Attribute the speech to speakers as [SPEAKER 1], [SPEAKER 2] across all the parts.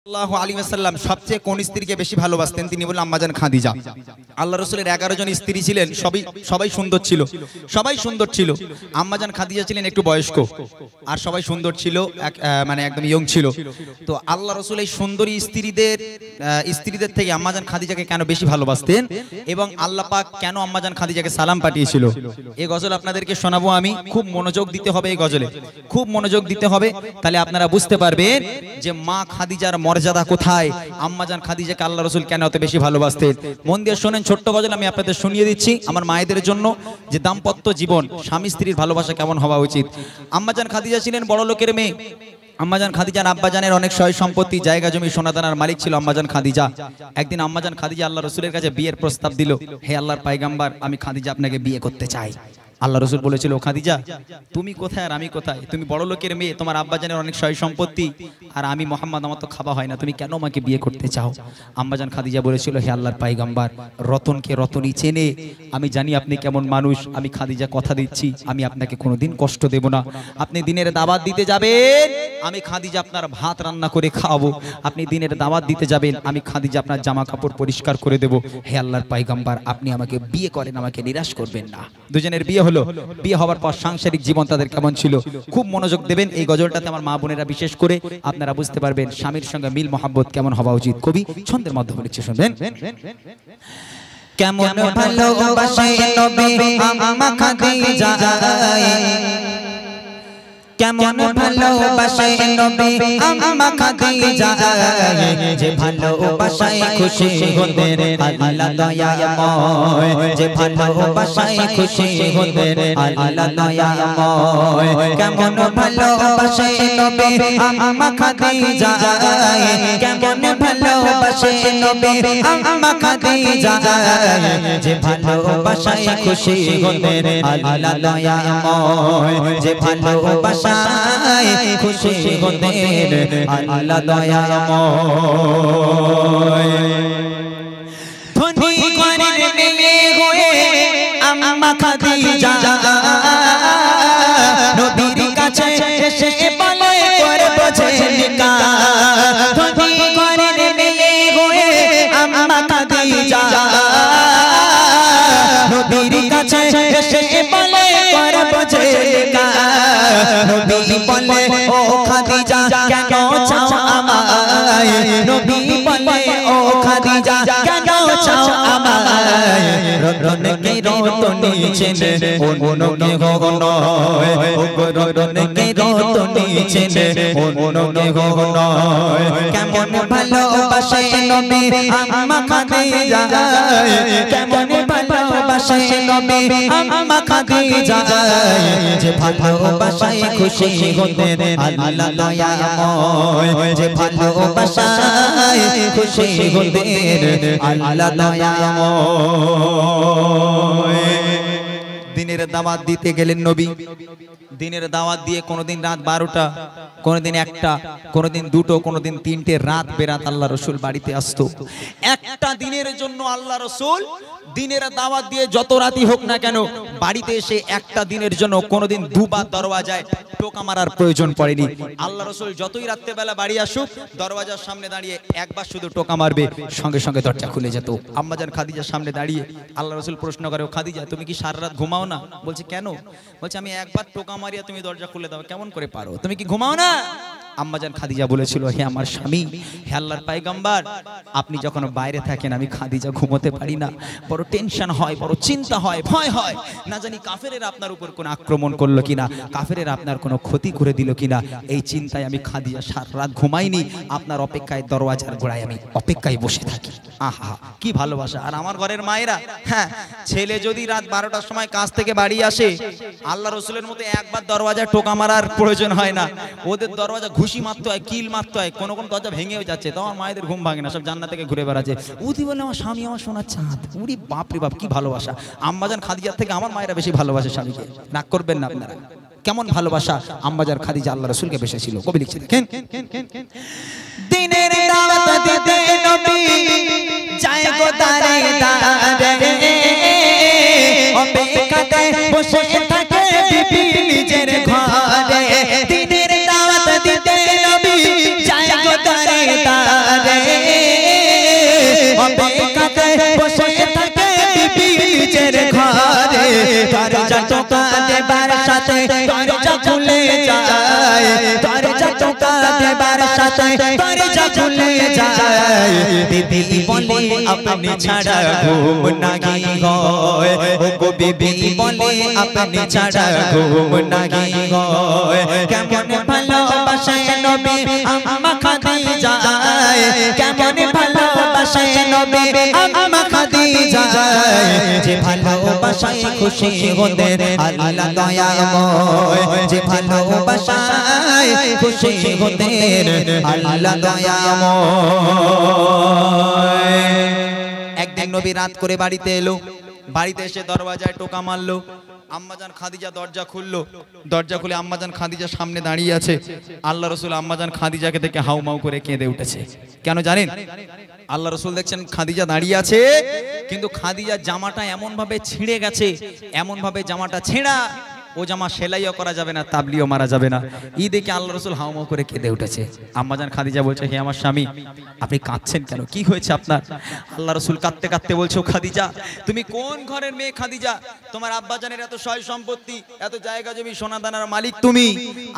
[SPEAKER 1] সাল্লাল্লাহু আলাইহি ওয়াসাল্লাম সবচেয়ে কোন স্ত্রীকে বেশি ভালোবাসতেন? তিনি বললেন আম্মাজান খাদিজা। আল্লাহ রাসূলের 11 জন স্ত্রী ছিলেন, সবাই সুন্দর ছিল, সবাই সুন্দর ছিল। আম্মাজান খাদিজা ছিলেন একটু বয়স্ক, আর সবাই সুন্দর ছিল, মানে একদম ইয়ং ছিল। তো আল্লাহ রাসূল এই সুন্দরী স্ত্রীদের থেকে আম্মাজান খাদিজাকে কেন বেশি ভালোবাসতেন এবং আল্লাহ পাক কেন আম্মাজান খাদিজাকে সালাম পাঠিয়েছিল, এই গজল আপনাদেরকে শোনাবো আমি। খুব মনোযোগ দিতে হবে এই গজলে, খুব মনোযোগ দিতে হবে, তাহলে আপনারা বুঝতে পারবেন যে মা খাদিজার মর্যাদা কোথায়, আম্মাজান খাদিজাকে আল্লাহ রাসূল কেন এত বেশি ভালোবাসতেন। মন দিয়ে শোনেন, ছোট্ট গজল আমি আপনাদের শুনিয়ে দিচ্ছি আমার মায়েদের জন্য, যে দাম্পত্য জীবন স্বামী স্ত্রীর ভালোবাসা কেমন হওয়া উচিত। আম্মাজান খাদিজা ছিলেন বড় লোকের মেয়ে। আম্মাজান খাদিজার আব্বাজানের অনেক সয় সম্পত্তি, জায়গা জমি, সোনাদানার মালিক ছিল আম্মাজান খাদিজা। একদিন আম্মাজান খাদিজা আল্লাহ রাসূলের কাছে বিয়ের প্রস্তাব দিল, হে আল্লাহর পয়গম্বর, আমি খাদিজা আপনাকে বিয়ে করতে চাই। আল্লাহ রাসূল বলেছিল, খাদিজা তুমি কোথায় আর আমি কোথায়? তুমি বড় লোকের মেয়ে, তোমার আব্বাজানের অনেক সয় সম্পত্তি, আর আমি মোহাম্মদ, আমার তো খাওয়া হয় না, তুমি কেন আমাকে বিয়ে করতে চাও? আম্মাজান খাদিজা বলেছিল, হে আল্লাহর পয়গম্বর, রতনকে রতনই চেনে, আমি জানি আপনি কেমন মানুষ, আমি খাদিজা কথা দিচ্ছি আমি আপনাকে কোনোদিন কষ্ট দেব না। আপনি দিনের দাওয়াত দিতে যাবেন, আমি খাদিজা আপনার ভাত রান্না করে খাওয়াবো। আপনি দিনের দাওয়াত দিতে যাবেন, আমি খাদিজা আপনার জামা কাপড় পরিষ্কার করে দেব। হে আল্লাহর পয়গম্বর, আপনি আমাকে বিয়ে করেন, আমাকে নিরাশ করবেন না। দুজনের বিয়ে হলো। বিয়ে হওয়ার পর সাংসারিক জীবন তাদের কেমন ছিল, খুব মনোযোগ দেবেন এই গজলটাতে আমার মা বোনেরা, বিশেষ করে আপনারা বুঝতে পারবেন স্বামীর সঙ্গে মিল মহব্বত কেমন হওয়া উচিত। কবি ছন্দের মাধ্যমে লিখছে, শুনবেন।
[SPEAKER 2] কেমন ভালোবাসে নবী আম্মা খাদিজা, কেমন ভালোবাসে নবী আম্মা খাদিজা, যে ভালোবাসায় খুশি হতেন আল্লাহ দয়াময়, যে ভালোবাসায় খুশি হতেন আল্লাহ দয়াময়। কেমন ভালোবাসে নবী আম্মা খাদিজা, কেমন ভালোবাসে নবী আম্মা খাদিজা, যে ভালোবাসায় খুশি হতেন আল্লাহ দয়াময়, যে ভালোবাসা খুশি হতেন আল্লাহ দয়াময়। ধনী ঘরের মেয়ে হয়ে আম্মা খাদিজা নবীর কাছে এসে বলে করব ঝিলকা। ধনী ঘরের মেয়ে হয়ে আম্মা খাদিজা নবীর কাছে এসে বলে করব ঝিলকা। নবী বলে, ও খাদিজা কেন চাও আমায়? নবী বলে, ও খাদিজা কেন চাও আমায়? রতনকে রতনী চেনে অন্য কেহ নয়, রতনকে রতনী চেনে অন্য কেহ নয়। কেমন ভালোবাসে নবী আম্মা খাদিজা, কেমন ভালোবাসে নবী আম্মা খাদিজা, যে ভালোবাসায় খুশি হতেন আল্লাহ দয়াময়, যে ভালোবাসায় খুশি হতেন আল্লাহ দয়াময়।
[SPEAKER 1] দিনের দাওয়াত দিতে গেলেন নবী। দিনের দাওয়াত দিয়ে কোনোদিন রাত 12টা, কোনোদিন 1টা, কোনোদিন 2টো, কোনোদিন 3টে, রাত বেরাত আল্লাহ রাসূল বাড়িতে আসতো। একটা দিনের জন্য আল্লাহ রাসূল দিনের দাওয়াত দিয়ে যত রাতই হোক না কেন বাড়িতে এসে একটা দিনের জন্য কোনোদিন দুবার দরওয়াজায় টোকা মারার প্রয়োজন পড়েনি। আল্লাহ রাসূল যতই রাত্রে বেলা বাড়ি আসুক, দরওয়াজার সামনে দাঁড়িয়ে একবার শুধু টোকা মারবে, সঙ্গে সঙ্গে দরজা খুলে যেত। আম্মাজান খাদিজার সামনে দাঁড়িয়ে আল্লাহ রাসূল প্রশ্ন করে, ও খাদিজা তুমি কি সারা রাত ঘুমাও না? বলছে কেন? বলছে আমি একবার টোকা মারিয়া তুমি দরজা খুলে দাও, কেমন করে পারো? তুমি কি ঘুমাও না? আম্মাজান খাদিজা বলেছিল, হে আমার স্বামী, হে আল্লাহর পয়গম্বর, আপনি যখন বাইরে থাকেন আমি খাদিজা ঘুমোতে পারি না, বড় টেনশন হয়, বড় চিন্তা হয়, ভয় হয়, না জানি কাফেরেরা আপনার উপর কোনো আক্রমণ করলো কিনা, কাফেরেরা আপনার কোনো ক্ষতি করে দিল কিনা। এই চিন্তায় আমি খাদিজা সারা রাত ঘুমাইনি, আপনার অপেক্ষায় দরওয়াজার গোড়ায় আমি অপেক্ষায় বসে থাকি। আহা কি ভালোবাসা! আর আমার ঘরের মায়েরা, হ্যাঁ, ছেলে যদি রাত 12টার সময় কাজ থেকে বাড়ি আসে, আল্লাহ রাসূলের মতো একবার দরওয়াজায় টোকা মারার প্রয়োজন হয় না, ওদের দরওয়াজা ঘুষি মারতে হয়, কিল মারতে হয়, কোন কোন দরজা ভেঙেও যাচ্ছে, তো আমার মায়েদের ঘুম ভাঙে না, সব জান্নাত থেকে ঘুরে বেড়াচ্ছে। উদি বলে আমার স্বামী আমার সোনার চাঁদ। উরি বাপ রে বাপ, কি ভালোবাসা! আম্মাজান খাদিজার থেকে আমার মায়েরা বেশি ভালোবাসে স্বামীকে, রাগ করবেন না আপনারা। কেমন ভালোবাসা আম্মাজান খাদিজা আল্লাহ রাসূলকে বেসেছিল। কবি লিখছে, দেখেন,
[SPEAKER 2] দিনের দাওয়াত দিতে নবী যায় গো দারে দারে, অপেক্ষাতে বসে থাকে বিবি নিজের ঘরে। দিনের দাওয়াত দিতে নবী যায় গো দারে দারে, টোকা দেবার সাথে দরজা খুলে যায়, দরজা টোকা দেবার সাথে দরজা খুলে যায়। বিবি বলে আপনি ছাড়া ঘুম নাহি হয়, ও বিবি বলে আপনি ছাড়া ঘুম নাহি হয়। কেমন ভালোবাসে নবী আম্মা খাদিজা, কেমন ভালোবাসে নবী আম্মা খাদিজা, যে ভালোবাসায় খুশি হতেন আল্লাহ দয়াময়, যে ভালোবাসায় খুশি হতেন আল্লাহ দয়াময়।
[SPEAKER 1] একদিন নবী রাত করে বাড়িতে এলো, বাড়িতে এসে দরওয়াজায় টোকা মারলো। আম্মাজান খাদিজা দরজা খুললো, দরজা খুলে আম্মাজান খাদিজা সামনে দাঁড়িয়ে আছে। আল্লাহ রসুল আম্মাজান খাদিজাকে দেখে হাউমাউ করে কেঁদে উঠেছে। কেন জানেন? আল্লাহ রসুল দেখছেন খাদিজা দাঁড়িয়ে আছে, কিন্তু খাদিজার জামাটা এমন ভাবে ছিঁড়ে গেছে, এমন ভাবে জামাটা ছেঁড়া, ও জামা সেলাইও করা যাবে না, তাবলিও মারা যাবে না। এই দেখে আল্লাহ রসুল হাউমাউ করে কেঁদে উঠেছে। আম্মাজান খাদিজা বলছে, হে আমার স্বামী, আপনি কাঁদছেন কেন? কি হয়েছে আপনার? আল্লাহ রসুল কাঁদতে কাঁদতে বলছো, খাদিজা তুমি কোন ঘরের মেয়ে খাদিজা? তোমার আব্বাজানের এত সয় সম্পত্তি, এত জায়গা জমি সোনাদানার মালিক তুমি,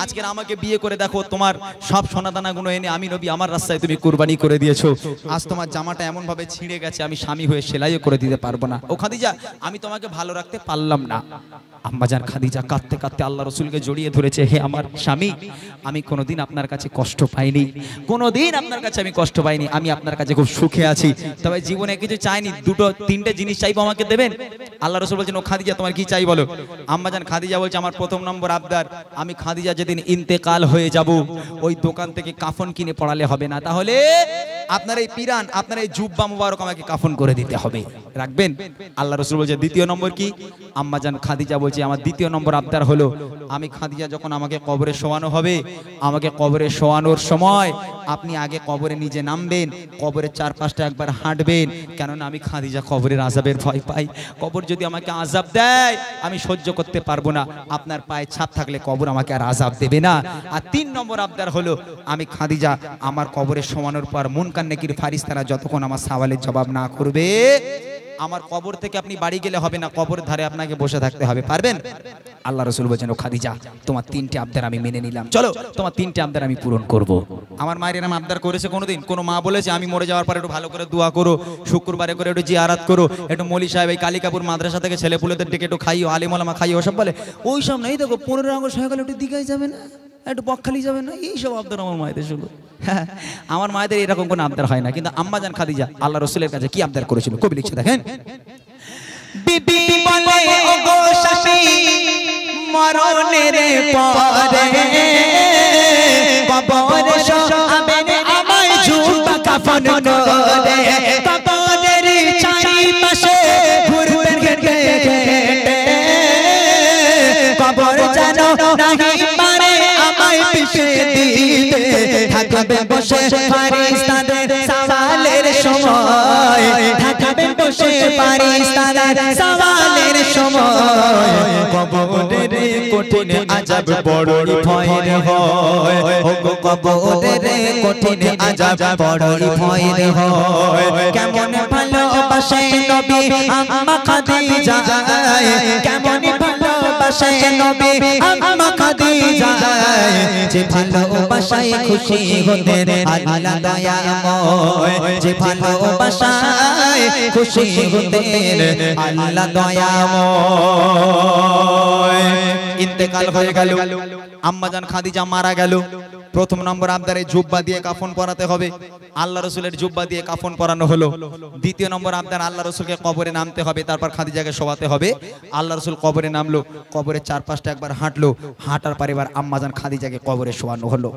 [SPEAKER 1] আজকের আমাকে বিয়ে করে দেখো, তোমার সব সোনাদানাগুলো এনে আমি নবী আমার রাস্তায় তুমি কুরবানি করে দিয়েছো। আজ তোমার জামাটা এমন ভাবে ছিঁড়ে গেছে, আমি স্বামী হয়ে সেলাইও করে দিতে পারবো না। ও খাদিজা, আমি তোমাকে ভালো রাখতে পারলাম না। আম্মাজান খাদিজা কাঁদতে কাঁদতে আল্লাহ রসুলকে জড়িয়ে ধরেছে, হে আমার স্বামী, আমি কোনোদিন আপনার কাছে কষ্ট পাইনি, কোনোদিন আপনার কাছে আমি কষ্ট পাইনি, আমি আপনার কাছে খুব সুখে আছি। তবে জীবনে কিছু চাইনি, দুটো তিনটে জিনিস চাইবো, আমাকে দেবেন? আল্লাহ রসুল বলছেন, ও খাদিজা তোমার কি চাই বলো? আম্মাজান খাদিজা বলছে, আমার প্রথম নম্বর আবদার, আমি খাদিজা যেদিন ইন্তেকাল হয়ে যাব, ওই দোকান থেকে কাফন কিনে পড়ালে হবে না, তাহলে আপনার এই পিরান, আপনার এই জুব্বা মুবারক আমাকে কাফন করে দিতে হবে, রাখবেন? আল্লাহ রসুল বলছে, দ্বিতীয় নম্বর কি? আম্মাজান খাদিজা বলছে, আমার দ্বিতীয় নম্বর আবদার হলো, আমি খাদিজা যখন আমাকে কবরে শোয়ানো হবে, আমাকে কবরে শোয়ানোর সময় আপনি আগে কবরে নিজে নামবেন, কবরের চারপাশটা একবার হাঁটবেন, কেননা আমি খাদিজা কবরের আযাবের ভয় পাই। কবর যদি আমাকে আযাব দেয় আমি সহ্য করতে পারবো না, আপনার পায়ে ছাপ থাকলে কবর আমাকে আর আযাব দেবে না। আর তিন নম্বর আবদার হলো, আমি খাদিজা আমার কবরে শোয়ানোর পর মুনকার নেকির ফারিস্তারা যতক্ষণ আমার সওয়ালের জবাব না করবে, আমার কবর থেকে আপনি বাড়ি গেলে হবে না, কবরের ধারে আপনাকে বসে থাকতে হবে, পারবেন? আল্লাহ রসুল বলছেন, ও খাদিজা তোমার তিনটে আবদার আমি মেনে নিলাম, চলো তোমার তিনটে আবদার আমি পূরণ করব। আমার মায়ের এরকম আবদার করেছে কোনোদিন? কোনো মা বলেছে আমি মরে যাওয়ার পর একটু ভালো করে দোয়া করো, শুক্রবারে করে একটু জিয়ারাত করো, একটু মৌলী সাহেব এই কালিকাপুর মাদ্রাসা থেকে ছেলে পুলেদের ডেকে একটু খাইও, আলিম ওলামা খাইও, ওসব বলে? ওই সব নেই। দেখো 15 আগস্ট হয়ে গেলে একটু দিঘায় যাবে না, একটু বকখালি যাবে না, এইসব আবদার আমার মায়েদের শুধু। হ্যাঁ, আমার মায়েদের এরকম কোনো আবদার হয় না। কিন্তু আম্মাজান খাদিজা আল্লাহ রসুলের কাছে কি আবদার করেছিল, কবি লিখছে দেখেন।
[SPEAKER 2] বিবি বলে, ও গো স্বামী, মরণের পরে কবরে শোয়াবেন আমায় জুব্বা কাফন করে, কবরের চারিপাশে ঘুরবেন ঘেটে ঘেটে, কবর যেন নাহি পারে আমায় পিষে দিতে, থাকবে বসে ফারিস্তাদের সওয়ালের সময়, থাকবে বসে ফারিস্তাদের সওয়ালের সময়, কবরের কঠিন আযাব বড়ই ভয়ের হয়, ও গো কবরের কঠিন আযাব বড়ই ভয়ের হয়। কেমন ভালোবাসে নবী আম্মা খাদিজা, কেমন ভালোবাসে নবী আম্মা খাদিজা, যে ভালোবাসায় খুশি হতেন আল্লাহ দয়াময়, যে ভালোবাসায় খুশি হতেন আল্লাহ দয়াময়।
[SPEAKER 1] ইন্তেকাল হয়ে গেল, আম্মাজান খাদিজা মারা গেল। প্রথম নম্বর আবদারে জুব্বা দিয়ে কাফন পরাতে হবে, আল্লাহ রসুলের জুব্বা দিয়ে কাফন পরানো হলো। দ্বিতীয় নম্বর আবদার, আল্লাহ রসুলকে কবরে নামতে হবে, তারপর খাদিজাকে শোয়াতে হবে। আল্লাহ রসুল কবরে নামলো, কবরের চারপাশটা একবার হাঁটলো, হাঁটার পর এবার আম্মাজান খাদিজাকে কবরে শোয়ানো হলো।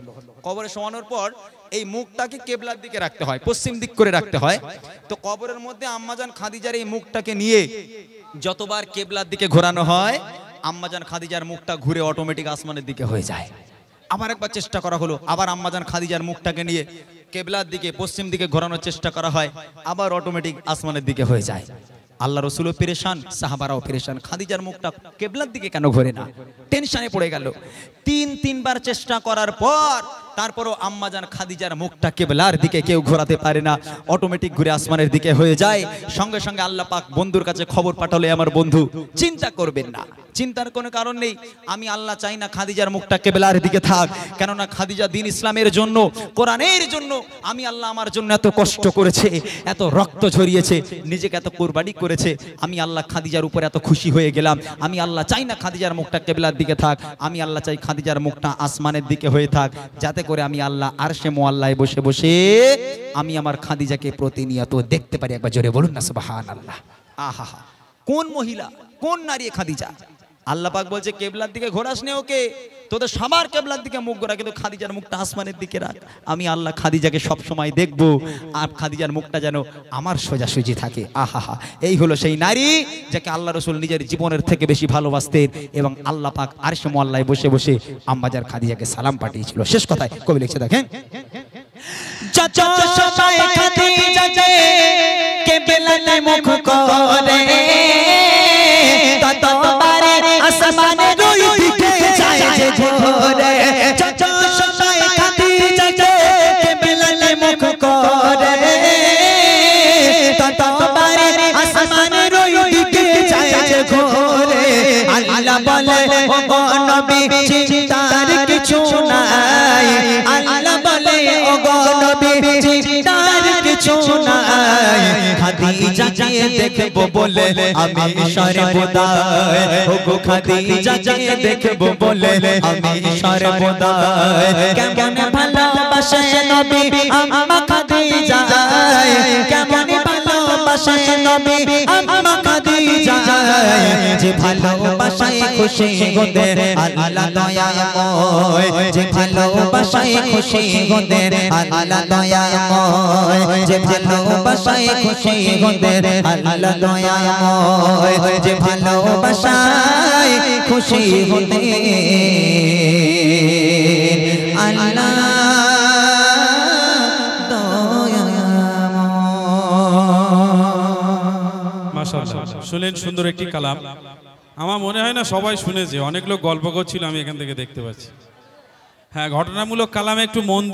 [SPEAKER 1] কবরে শোয়ানোর পর এই মুখটাকে কেবলার দিকে রাখতে হয়, পশ্চিম দিক করে রাখতে হয়। তো কবরের মধ্যে আম্মাজান খাদিজার এই মুখটাকে নিয়ে যতবার কেবলার দিকে ঘোরানো হয়, আম্মাজান খাদিজার মুখটা ঘুরে অটোমেটিক আসমানের দিকে হয়ে যায়। আবার একবার চেষ্টা করা হলো, আবার আম্মাজান খাদিজার মুখটাকে নিয়ে কেবলার দিকে পশ্চিম দিকে ঘোরানোর চেষ্টা করা হয়, আবার অটোমেটিক আসমানের দিকে হয়ে যায়। আল্লাহ রসুলও পেরেশান, সাহাবারাও পেরেশান, খাদিজার মুখটা কেবলার দিকে কেন ঘোরে না, টেনশনে পড়ে গেল। তিনবার চেষ্টা করার পর তারপরও আম্মাজান খাদিজার মুখটা কেবলার দিকে কেউ ঘোরাতে পারে না, অটোমেটিক ঘুরে আসমানের দিকে হয়ে যায়। সঙ্গে সঙ্গে আল্লাহ পাক বন্ধুর কাছে খবর পাঠালে, আমার বন্ধু চিন্তা করবেন না, চিন্তার কোনো কারণ নেই। আমি আল্লাহ চাই না খাদিজার মুখটা কেবলার দিকে থাক, কেননা খাদিজা দ্বীন ইসলামের জন্য, কোরআনের জন্য, আমি আল্লাহ আমার জন্য এত কষ্ট করেছে, এত রক্ত ঝরিয়েছে, নিজেকে এত কুরবানি করেছে। আমি আল্লাহ খাদিজার উপর এত খুশি হয়ে গেলাম। আমি আল্লাহ চাই না খাদিজার মুখটা কেবলার দিকে থাক, আমি আল্লাহ চাই খাদিজার মুখটা আসমানের দিকে হয়ে থাক, যাতে করে আমি আল্লাহ আরশে মুআল্লায় বসে বসে আমি আমার খাদিজাকে প্রতিনিয়ত দেখতে পারি। একবার জোরে বলুন না সুবহানাল্লাহ। আহা, কোন মহিলা, কোন নারী খাদিজা? আল্লাহ পাক বলছে কেবলার দিকে ঘোরাস নে ওকে, তোদের সবার কেবলার দিকে মুখ ঘোরা, কিন্তু খাদিজার মুখটা আসমানের দিকে রাখ। আমি আল্লাহ খাদিজাকে সব সময় দেখবো, আর খাদিজার মুখটা যেন আমার সোজাসুজি থাকে। আহা, এই হলো সেই নারী যাকে আল্লাহ রাসূল নিজের জীবনের থেকে বেশি ভালোবাসতেন, এবং আল্লাহ পাক আরশে মুআল্লায় বসে বসে আম্মাজান খাদিজাকে সালাম পাঠিয়েছিল। শেষ কথায় কবি লিখছে, দেখেন,
[SPEAKER 2] সবাই খাদিজাকে কেবলাতে মুখ করে, ততবারে আসমানে দুই দিকে যায় যে ঘোরে। সবাই খাদিজাকে কেবলাতে মুখ করে, ততবারে আসমানে দুই দিকে যায় যে ঘোরে। আল্লাহ বলে ও গো নবী চিন্তার কিছু নাই, আল্লাহ বলে ও গো নবী চিন্তার কিছু নাই। খাদিজাকে দেখবো বলে আমি সর্বদাই, ও গো খাদিজাকে দেখবো বলে আমি সর্বদাই। কেমন ভালোবাসে নবী আম্মা খাদিজা, কেমন ভালোবাসে নবী আম্মা খাদিজা, যে ভালোবাসায় খুশি গোদের আল্লাহ দয়াময়, যে ভালোবাসায় খুশি গোদের আল্লাহ দয়াময়, যে ভালোবাসায় খুশি গোদের আল্লাহ দয়াময়, যে ভালোবাসায় খুশি গোদের আল্লাহ
[SPEAKER 3] শুনলেন সুন্দর একটি কালাম। আমার মনে হয় না সবাই শুনেছে, অনেক লোক গল্প করছিল, আমি এখান থেকে দেখতে পাচ্ছি। হ্যাঁ, ঘটনামূলক কালামে একটু মন